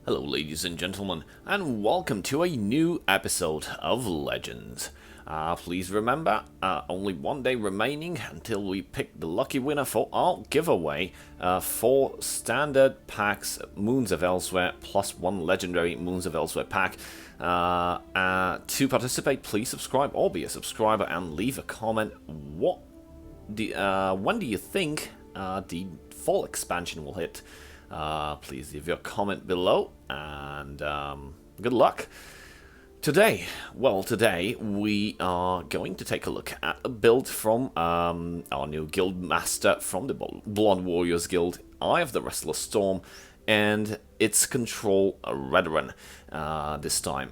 Hello ladies and gentlemen, and welcome to a new episode of Legends. Please remember, only one day remaining until we pick the lucky winner for our giveaway. 4 standard packs, Moons of Elsweyr, plus 1 legendary Moons of Elsweyr pack. To participate, please subscribe or be a subscriber and leave a comment. When do you think the fall expansion will hit? Please leave your comment below, and good luck. Today we are going to take a look at a build from our new Guild Master from the Blood Warriors Guild, Eye of the Restless Storm, and its control Redoran this time.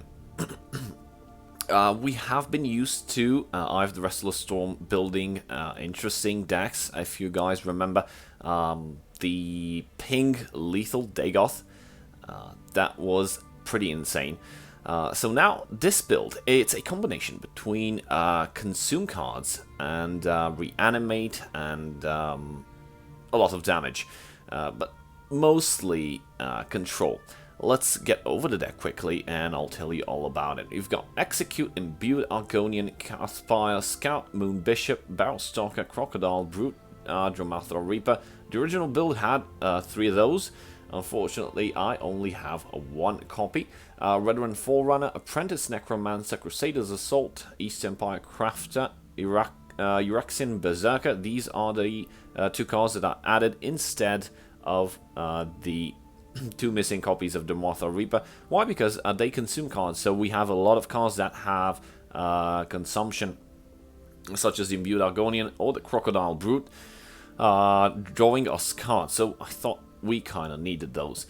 We have been used to Eye of the Restless Storm building interesting decks. If you guys remember the Ping Lethal Dagoth, that was pretty insane. So now this build, it's a combination between consume cards and reanimate and a lot of damage, but mostly control. Let's get over the deck quickly and I'll tell you all about it. You've got Execute, Imbued Argonian, Caspire, Scout, Moon Bishop, Barrel Stalker, Crocodile, Brute, Dromathra Reaper. The original build had 3 of those. Unfortunately, I only have 1 copy. Redoran Forerunner, Apprentice Necromancer, Crusader's Assault, East Empire Crafter, Uraxian Berserker. These are the 2 cards that are added instead of the 2 missing copies of Dromathra Reaper. Why? Because they consume cards, so we have a lot of cards that have consumption, such as the Imbued Argonian or the Crocodile Brute, drawing us cards. So I thought we kind of needed those.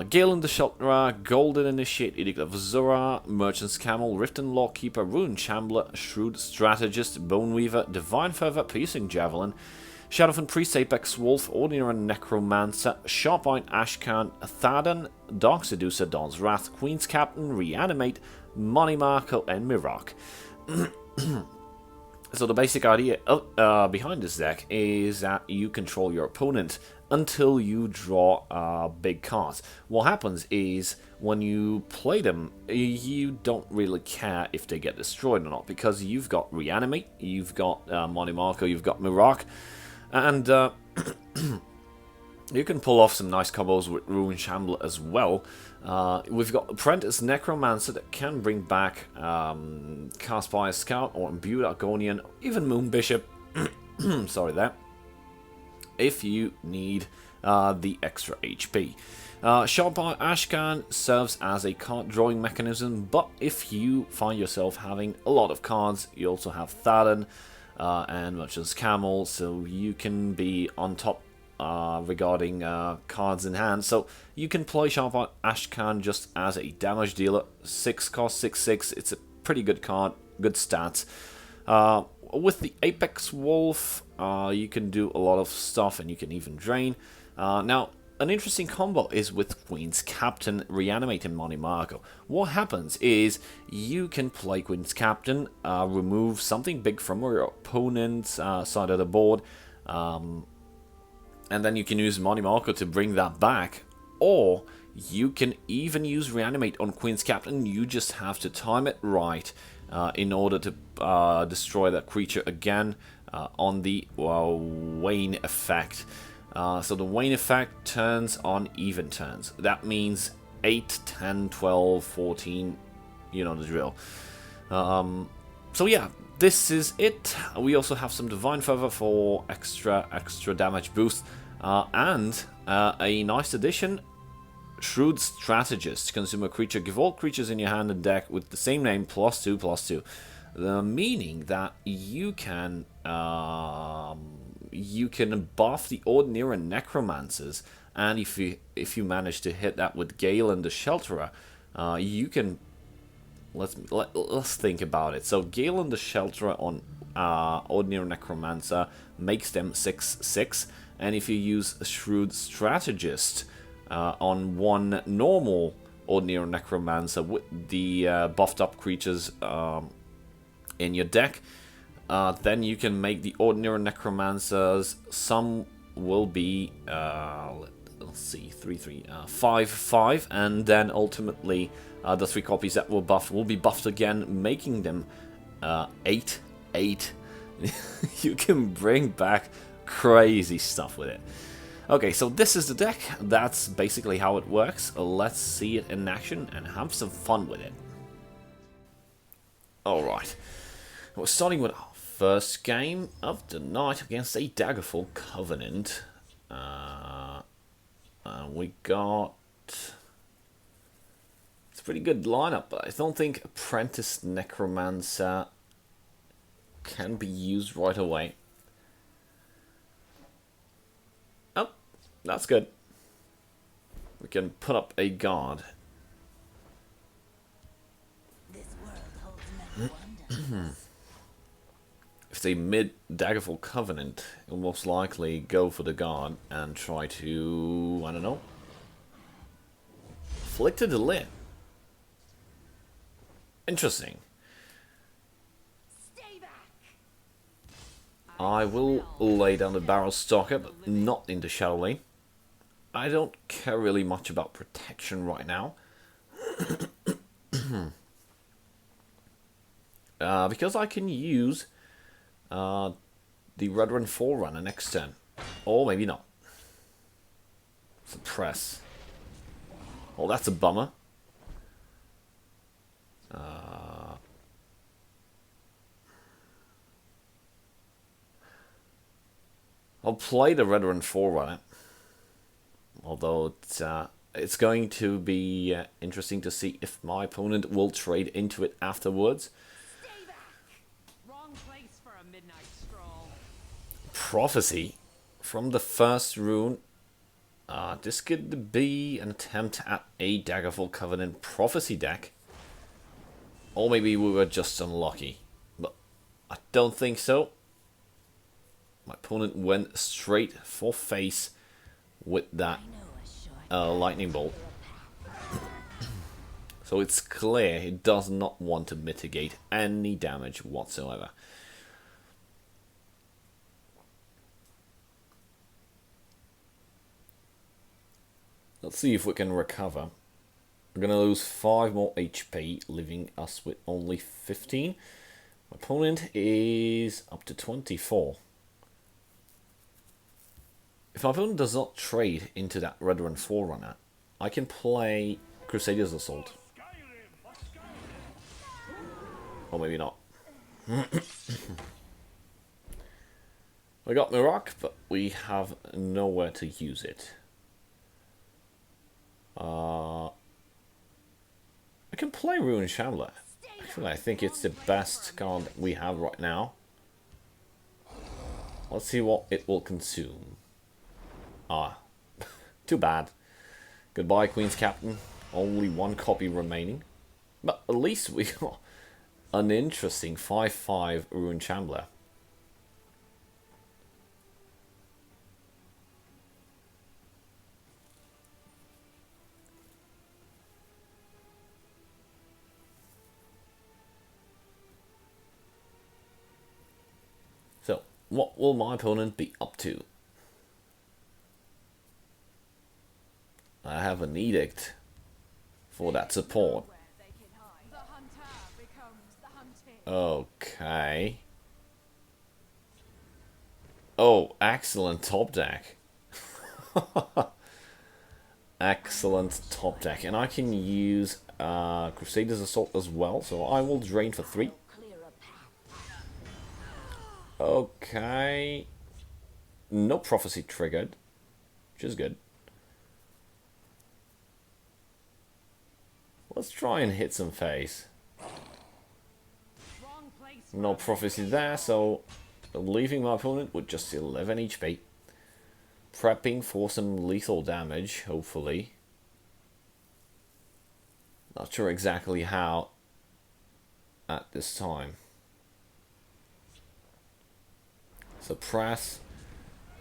Galen the Shelterer, Golden Initiate, Edict of Zora, Merchant's Camel, Rift and Lawkeeper, Rune Chambler, Shrewd Strategist, Boneweaver, Divine Fervor, Piercing Javelin, Shadowfen Priest, Apex Wolf, Ordinary Necromancer, Sharp-Eyed Ashcan, Thaden, Dark Seducer, Dawn's Wrath, Queen's Captain, Reanimate, Money Marco, and Mirak. So the basic idea behind this deck is that you control your opponent until you draw big cards. What happens is when you play them, you don't really care if they get destroyed or not, because you've got Reanimate, you've got Money Marco, you've got Mirak, and you can pull off some nice combos with Rune Chambler as well. We've got Apprentice Necromancer that can bring back Caspire Scout or Imbued Argonian, even Moon Bishop. Sorry there. If you need the extra HP. Sharp-Eyed Ashcan serves as a card drawing mechanism, but if you find yourself having a lot of cards, you also have Thaden and Merchant's Camel, so you can be on top regarding cards in hand. So you can play Sharp-Eyed Ashcan just as a damage dealer. 6 cost, 6/6. It's a pretty good card, good stats. With the Apex Wolf, you can do a lot of stuff and you can even drain. Now, an interesting combo is with Queen's Captain, Reanimate, and Money Marco. What happens is you can play Queen's Captain, remove something big from your opponent's side of the board, and then you can use Money Marco to bring that back, or you can even use Reanimate on Queen's Captain. You just have to time it right in order to destroy that creature again on the Wane effect. So the Wane effect turns on even turns. That means 8, 10, 12, 14, you know the drill. So yeah, this is it. We also have some Divine Fervor for extra damage boost, and a nice addition, Shrewd Strategist. Consume a creature, give all creatures in your hand and deck with the same name +2/+2. Meaning that you can buff the Ordinary Necromancers, and if you manage to hit that with Galen the Shelterer, you can let's think about it. So Galen the Shelterer on Ordinary Necromancer makes them 6/6, and if you use a Shrewd Strategist on one normal Ordinary Necromancer with the buffed up creatures in your deck, then you can make the Ordinary Necromancers, some will be let's see, 3, 3, 5, 5, and then ultimately the 3 copies that were buffed will be buffed again, making them 8, 8. You can bring back crazy stuff with it. Okay, so this is the deck. That's basically how it works. Let's see it in action and have some fun with it. Alright, we're starting with our first game of the night against a Daggerfall Covenant. We got... It's a pretty good lineup, but I don't think Apprentice Necromancer can be used right away. Oh, that's good. We can put up a guard. If they mid Daggerfall Covenant, you'll most likely go for the guard and try to, I don't know, flick to the lid. Interesting. I will lay down the Barrow Stalker, but not in the Shadow Lane. I don't care really much about protection right now. Because I can use the Redoran Forerunner next turn. Or maybe not. Suppress. Oh, that's a bummer. I'll play the Redoran Forerunner. Although it's going to be interesting to see if my opponent will trade into it afterwards. Prophecy from the first rune. This could be an attempt at a Daggerfall Covenant Prophecy deck. Or maybe we were just unlucky. But I don't think so. My opponent went straight for face with that lightning bolt. So it's clear he does not want to mitigate any damage whatsoever. Let's see if we can recover. We're going to lose 5 more HP, leaving us with only 15. My opponent is up to 24. If my opponent does not trade into that Redoran Forerunner, I can play Crusader's Assault. Or maybe not. We got Mirak, but we have nowhere to use it. I can play Ruin Shambler. Actually, I think it's the best card we have right now. Let's see what it will consume. Ah, too bad. Goodbye, Queen's Captain. Only 1 copy remaining. But at least we got an interesting 5/5 Ruin Shambler. So, what will my opponent be up to? I have an edict for that support. Okay. Oh, excellent top deck. Excellent top deck. And I can use Crusader's Assault as well, so I will drain for 3. Okay. No Prophecy triggered, which is good. Let's try and hit some face. No Prophecy there, so leaving my opponent with just 11 HP. Prepping for some lethal damage, hopefully. Not sure exactly how at this time. Suppress.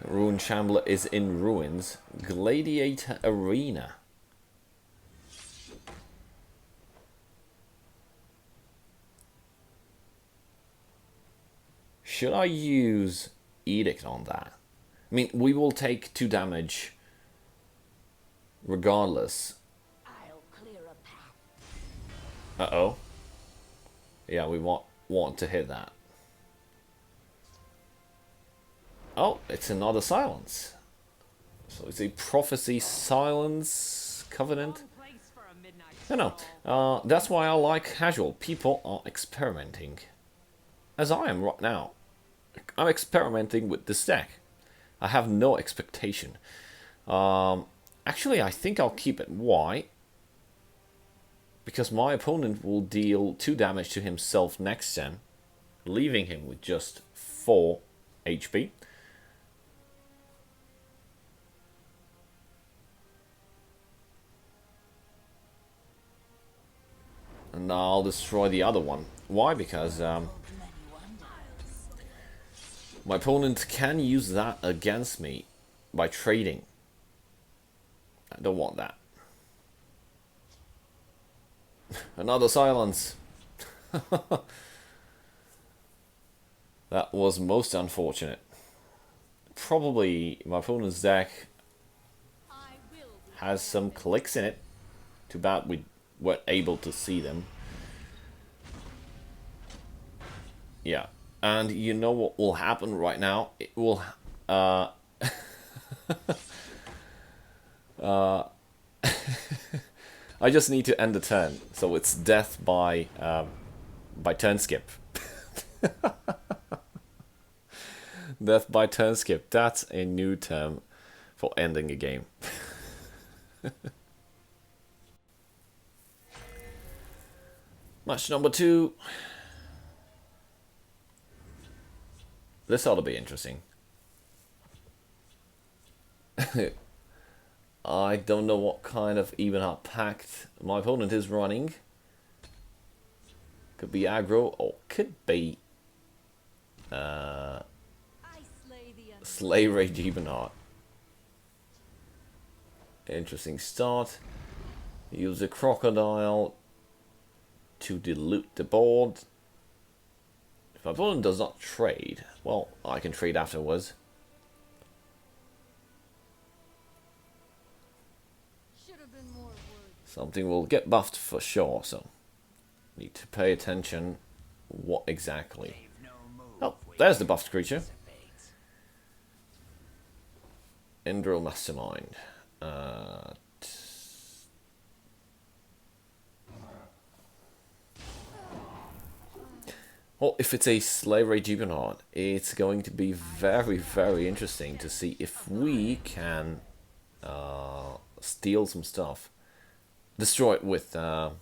Ruin Shambler is in ruins. Gladiator Arena. Should I use Edict on that? I mean, we will take 2 damage regardless. I'll clear a path. Uh-oh. Yeah, we want to hit that. Oh, it's another silence. So it's a prophecy silence covenant. No, that's why I like casual. People are experimenting. As I am right now. I'm experimenting with this deck. I have no expectation. Actually, I think I'll keep it. Why? Because my opponent will deal 2 damage to himself next turn, leaving him with just 4 HP. And I'll destroy the other one. Why? Because my opponent can use that against me by trading. I don't want that. Another silence. That was most unfortunate. Probably my opponent's deck has some clicks in it. Too bad we weren't able to see them. Yeah. And you know what will happen right now? It will I just need to end the turn, so it's death by turn skip. Death by turn skip. That's a new term for ending a game. Match number 2. This ought to be interesting. I don't know what kind of even up pact my opponent is running. Could be aggro or could be Slay Rage Ebenheart. Interesting start. Use a crocodile to dilute the board. If my opponent does not trade, well, I can trade afterwards. Something will get buffed for sure, so need to pay attention. What exactly? Oh, there's the buffed creature. Endro Mastermind. Well, if it's a Slay Rage Ebenheart, it's going to be very, very interesting to see if we can steal some stuff. Destroy it with either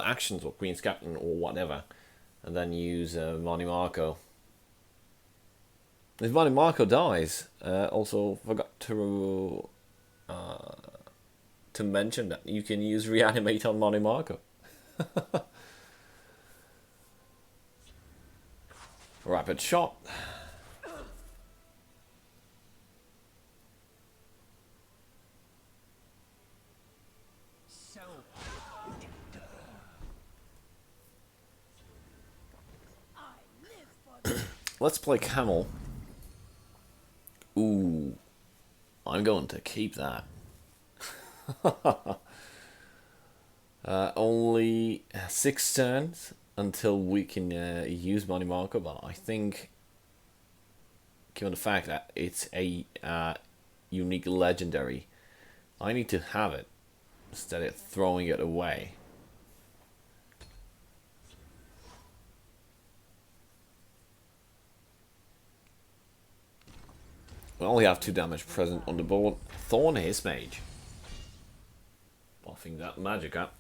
actions or Queen's Captain or whatever, and then use Money Marco. If Money Marco dies, also forgot to mention that you can use Reanimate on Money Marco. Rapid shot. Let's play Camel. Ooh, I'm going to keep that. Only 6 turns until we can use Money Marco, but I think, given the fact that it's a unique legendary, I need to have it instead of throwing it away. We only have 2 damage present on the board. Thorn His Mage. Buffing that magic up.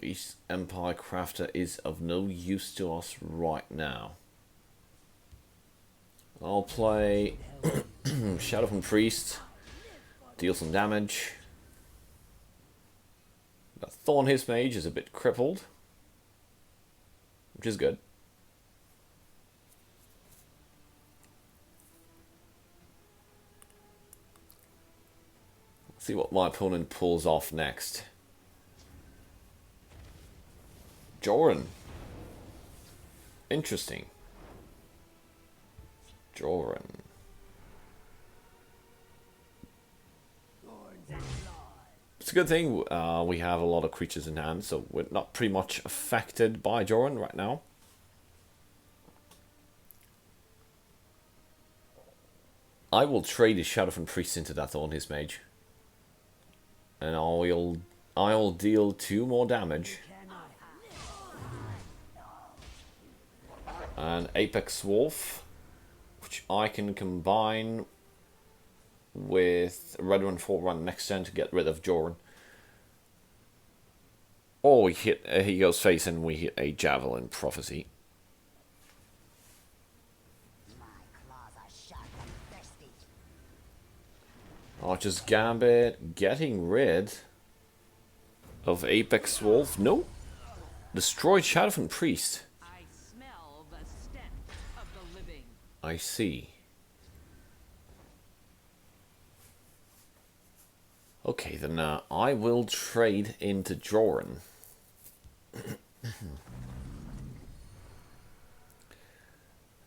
East Empire Crafter is of no use to us right now. I'll play Shadow from Priest. Deal some damage. That Thorn His Mage is a bit crippled, which is good. Let's see what my opponent pulls off next. Joran. Interesting. Redoran. It's a good thing we have a lot of creatures in hand, so we're not pretty much affected by Joran right now. I will trade his Shadowfen Priest into that on his mage. And I'll deal 2 more damage. And Apex Wolf, which I can combine with Redoran Forerunner next turn to get rid of Joran. Or we hit, he goes face and we hit a Javelin Prophecy. Archer's Gambit, getting rid of Apex Wolf. No. Destroyed Shadowfen Priest. I smell the stench of the living. I see. Okay, then I will trade into Joran.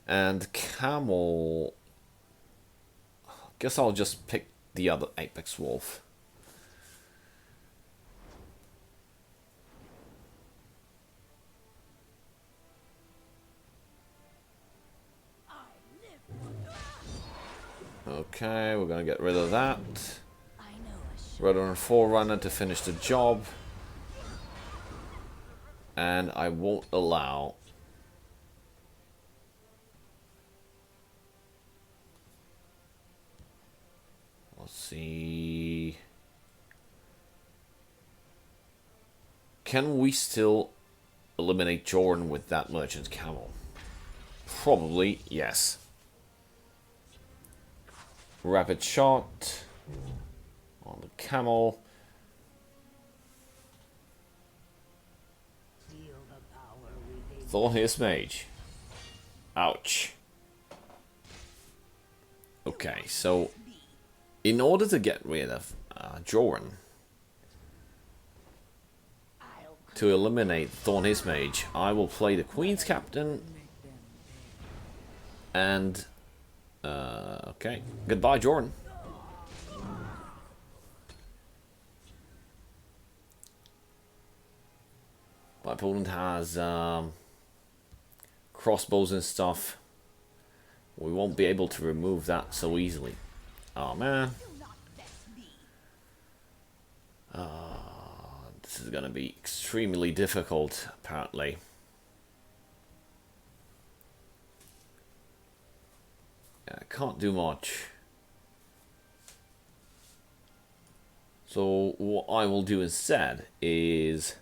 And Camel... Guess I'll just pick the other Apex Wolf. Okay, we're gonna get rid of that. Redoran Forerunner to finish the job. And I won't allow... Let's see... Can we still eliminate Joran with that Merchant's Camel? Probably, yes. Rapid Shot on the Camel. Thornhirst Mage. Ouch. Okay, so in order to get rid of Joran, to eliminate Thornhirst Mage, I will play the Queen's Captain and okay, goodbye Joran. My opponent has crossbows and stuff. We won't be able to remove that so easily. Oh man. This is gonna be extremely difficult, apparently. I can't do much. So what I will do instead is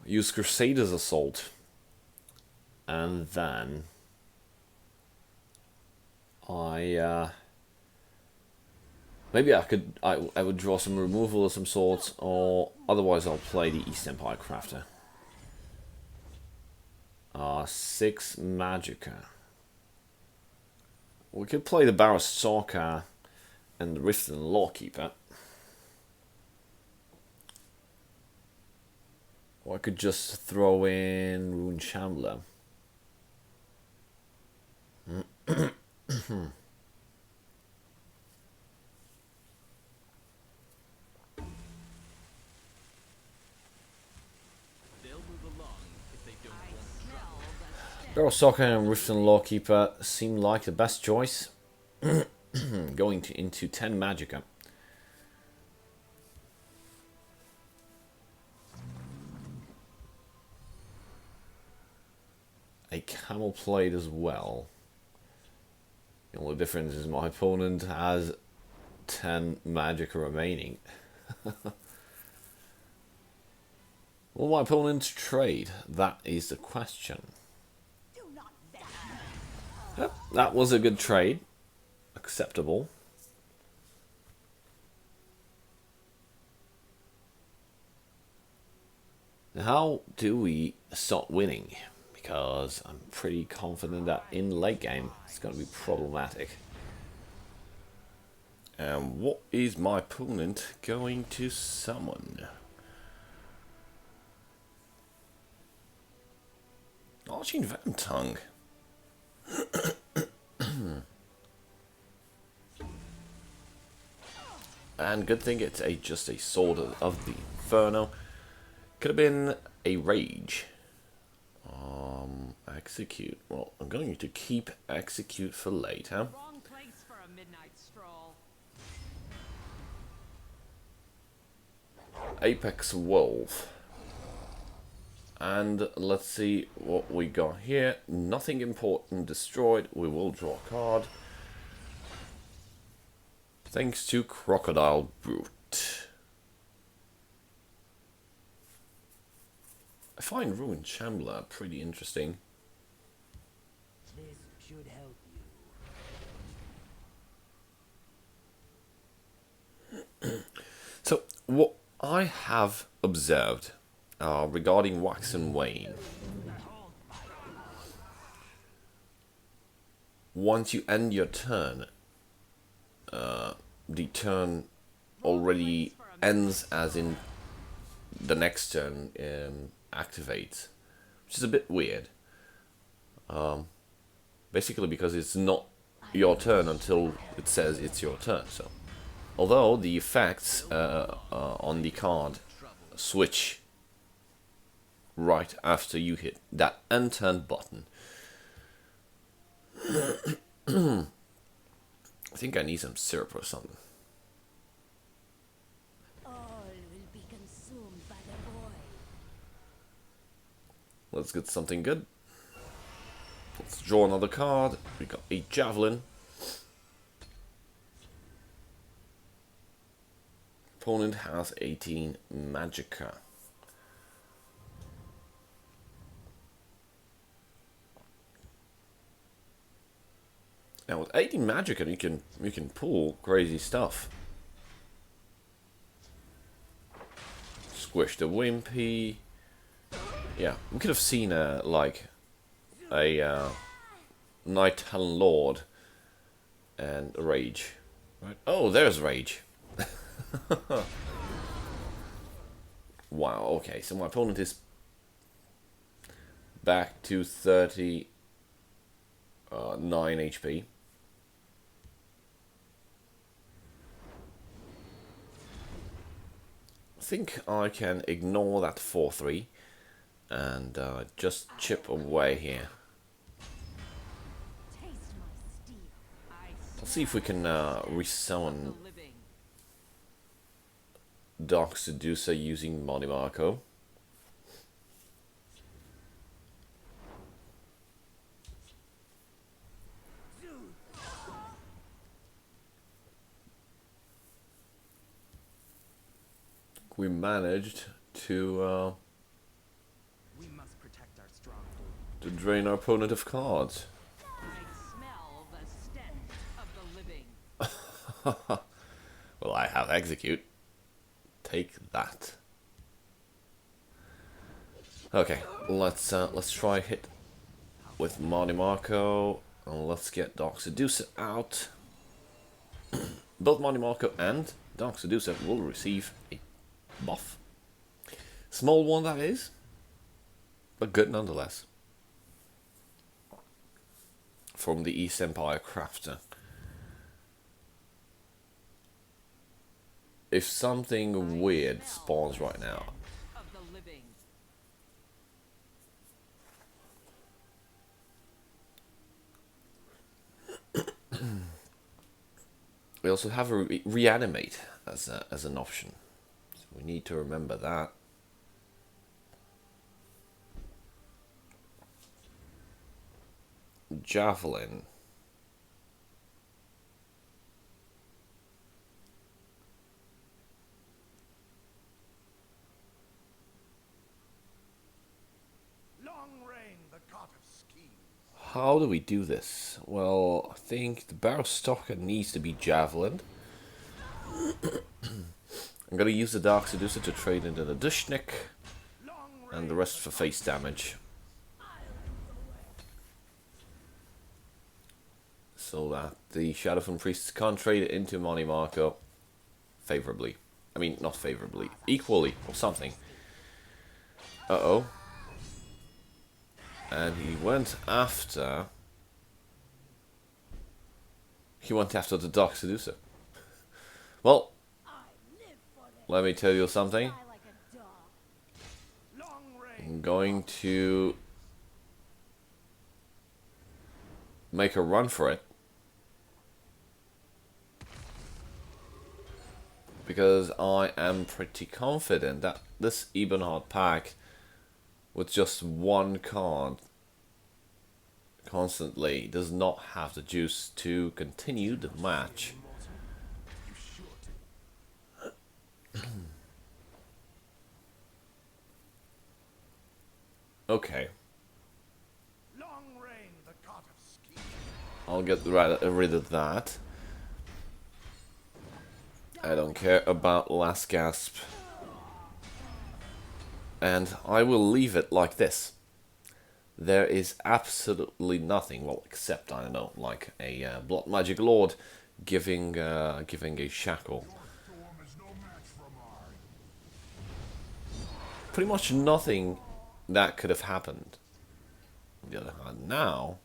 use Crusader's Assault, and then maybe I would draw some removal of some sorts, or otherwise I'll play the East Empire Crafter. 6 Magicka. We could play the Barrow Stalker and the Riften Lawkeeper. Or I could just throw in Rune Shambler. Barrow Stalker and Riften Lawkeeper seem like the best choice. Going into 10 Magicka. A Camel played as well. The only difference is my opponent has 10 Magicka remaining. Will my opponent trade? That is the question. Yep, that was a good trade. Acceptable. How do we start winning? Because I'm pretty confident that in late game it's going to be problematic. And what is my opponent going to summon? Arching Venom Tongue. And good thing it's just a sword of the Inferno. Could have been a rage. Execute. Well, I'm going to keep execute for later. Wrong place for a midnight stroll. Apex Wolf. And let's see what we got here. Nothing important destroyed. We will draw a card. Thanks to Crocodile Brute. I find Ruined Shambler pretty interesting. This should help you. So, what I have observed regarding Wax and Wane, once you end your turn, the turn already ends, as in the next turn activates, which is a bit weird. Basically because it's not your turn until it says it's your turn. So, although the effects on the card switch right after you hit that end turn button. I think I need some syrup or something. All will be consumed by the void. Let's get something good. Let's draw another card. We got a Javelin. Opponent has 18 Magicka. Now with 18 Magicka, you can pull crazy stuff. Squish the Wimpy. Yeah, we could have seen like a Night Talon Lord and Rage. Right? Oh, there's Rage. Wow. Okay, so my opponent is back to 39 HP. I think I can ignore that 4-3 and just chip away here. Taste my steel. Let's see if we can resummon Dark Seducer using Monty Marco. We managed to We must protect our stronghold. drain our opponent of cards. I smell the stench of the living. Well, I have execute. Take that. Okay, let's try hit with Monty Marco, and let's get Dark Seducer out. Both Monty Marco and Dark Seducer will receive a buff. Small one, that is, but good nonetheless. From the East Empire Crafter. If something weird spawns right now, Of the living. we also have a reanimate as an option. So we need to remember that. Javelin. How do we do this? Well, I think the Barrow Stalker needs to be Javelin. I'm gonna use the Dark Seducer to trade into the Dushnik, and the rest for face damage. So that the Shadowfin Priests can't trade it into Monty Marco favorably. I mean, not favorably, equally, or something. Uh-oh. And he went after the dogs to do so. Well, let me tell you something. Die like a dog. Long range. I'm going to make a run for it. Because I am pretty confident that this Ebonheart pack with just one card constantly does not have the juice to continue the match. Okay, Long reign the god of ski. I'll get rid of that. I don't care about Last Gasp. And I will leave it like this. There is absolutely nothing, well, except, I don't know, like a Blood Magic Lord giving a shackle. Pretty much nothing that could have happened. On the other hand, now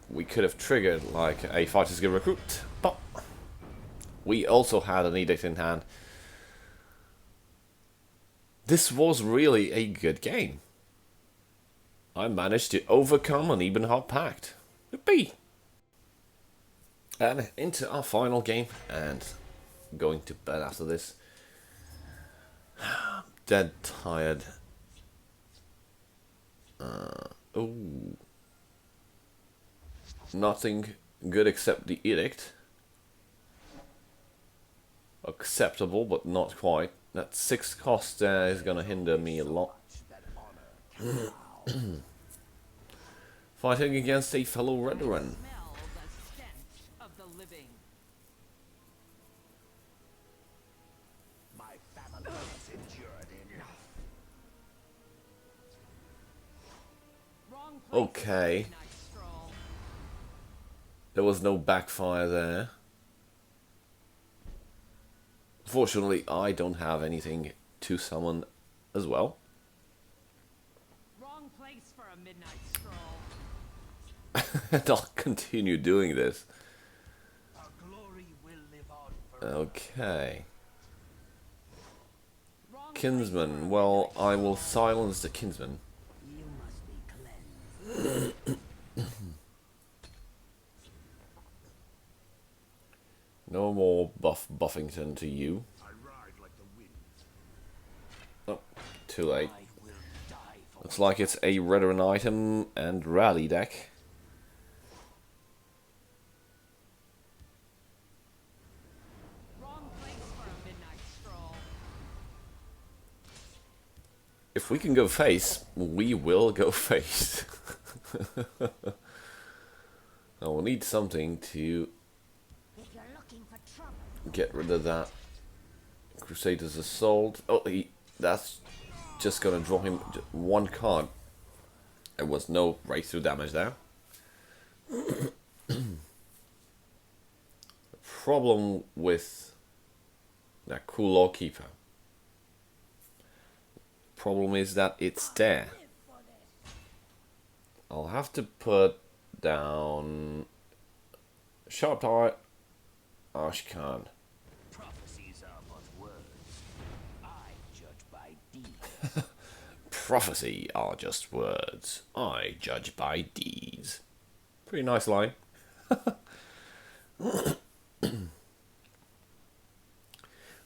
we could have triggered like a Fighter's Guild recruit, but we also had an edict in hand. This was really a good game. I managed to overcome an Ebonheart Pact. Yippee! And into our final game, and going to bed after this. Dead tired. Oh. Nothing good except the edict. Acceptable, but not quite. That 6 cost there is gonna hinder me a lot. Fighting against a fellow Redoran. Smell the stench of the living. My family has endured enough. Wrong place Okay. for a midnight stroll. There was no backfire there. Fortunately, I don't have anything to summon as well. Wrong place for a midnight stroll. And I'll continue doing this. Our glory will live on forever. Okay. Wrong Kinsman. Well, I will silence the Kinsman. You must be cleansed. No more Buffington to you. I ride like the wind. Oh, too late. I will die for Looks like it's a Redoran item and rally deck. Wrong place for a midnight stroll. If we can go face, we will go face. I will need something to If you're looking for trouble, get rid of that Crusader's Assault. Oh, that's just gonna draw him one card. There was no breakthrough damage there. The problem with that cool Law Keeper. Problem is that it's there. I'll have to put down Sharp Eye Ashkan. prophecies are but words. I judge by deeds. Prophecy are just words. I judge by deeds. Pretty nice line.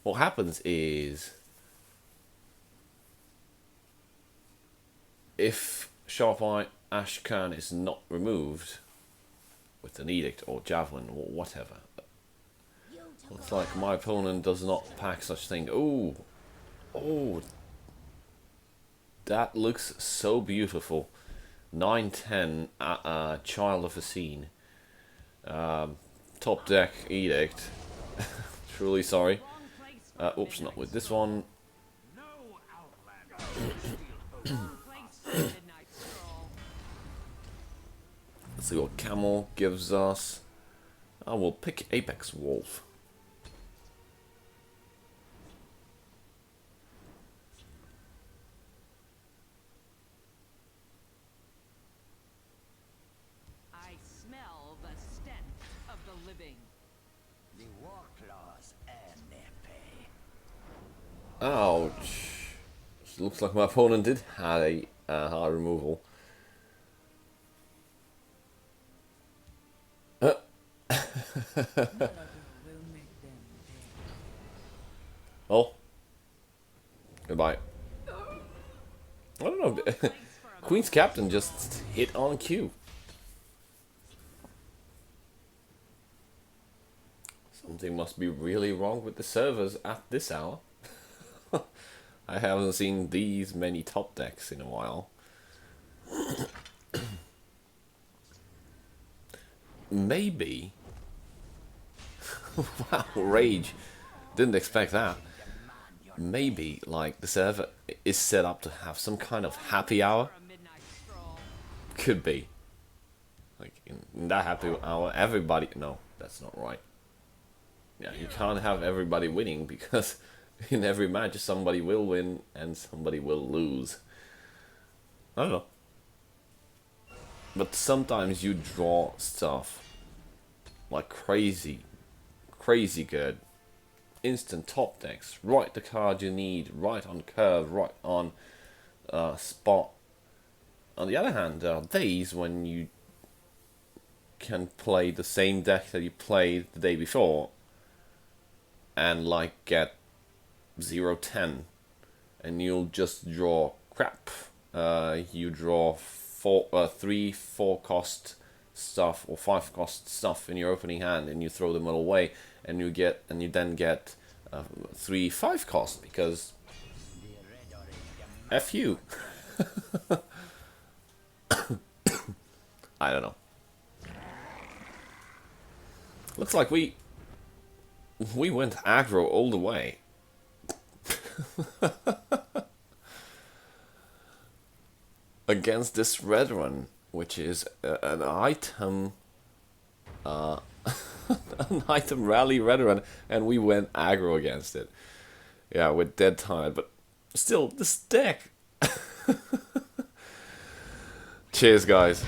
What happens is, if Sharp Eye Ashkan is not removed with an edict or javelin or whatever, you took it's like my opponent does not pack such thing. Oh, oh, that looks so beautiful. 9/10, Child of the Scene, top deck edict. Truly sorry. Wrong place for a Oops, not midnight with this stroll. one. No outlander will steal hope. Wrong place for a midnight stroll. Let's see what Camel gives us. I will pick Apex Wolf. Ouch. Looks like my opponent did have a hard removal. Oh. Goodbye. I don't know. Queen's Captain just hit on cue. Something must be really wrong with the servers at this hour. I haven't seen these many top decks in a while. Maybe. Wow, rage. Didn't expect that. Maybe, like, the server is set up to have some kind of happy hour. For a midnight stroll. Could be. Like, in that happy hour, everybody... No, that's not right. Yeah, you can't have everybody winning, because in every match somebody will win and somebody will lose. I don't know. But sometimes you draw stuff like crazy good. Instant top decks, right the card you need, right on curve, right on spot. On the other hand, there are days when you can play the same deck that you played the day before and like get 0-10 and you'll just draw crap. You draw 3-4 cost stuff or 5 cost stuff in your opening hand and you throw them all away and you then get 3-5 cost because F you. I don't know. Looks like we went aggro all the way. Against this Redoran, which is an item an item rally Redoran, and we went aggro against it. Yeah, we're dead tired, but still, this deck. Cheers, guys.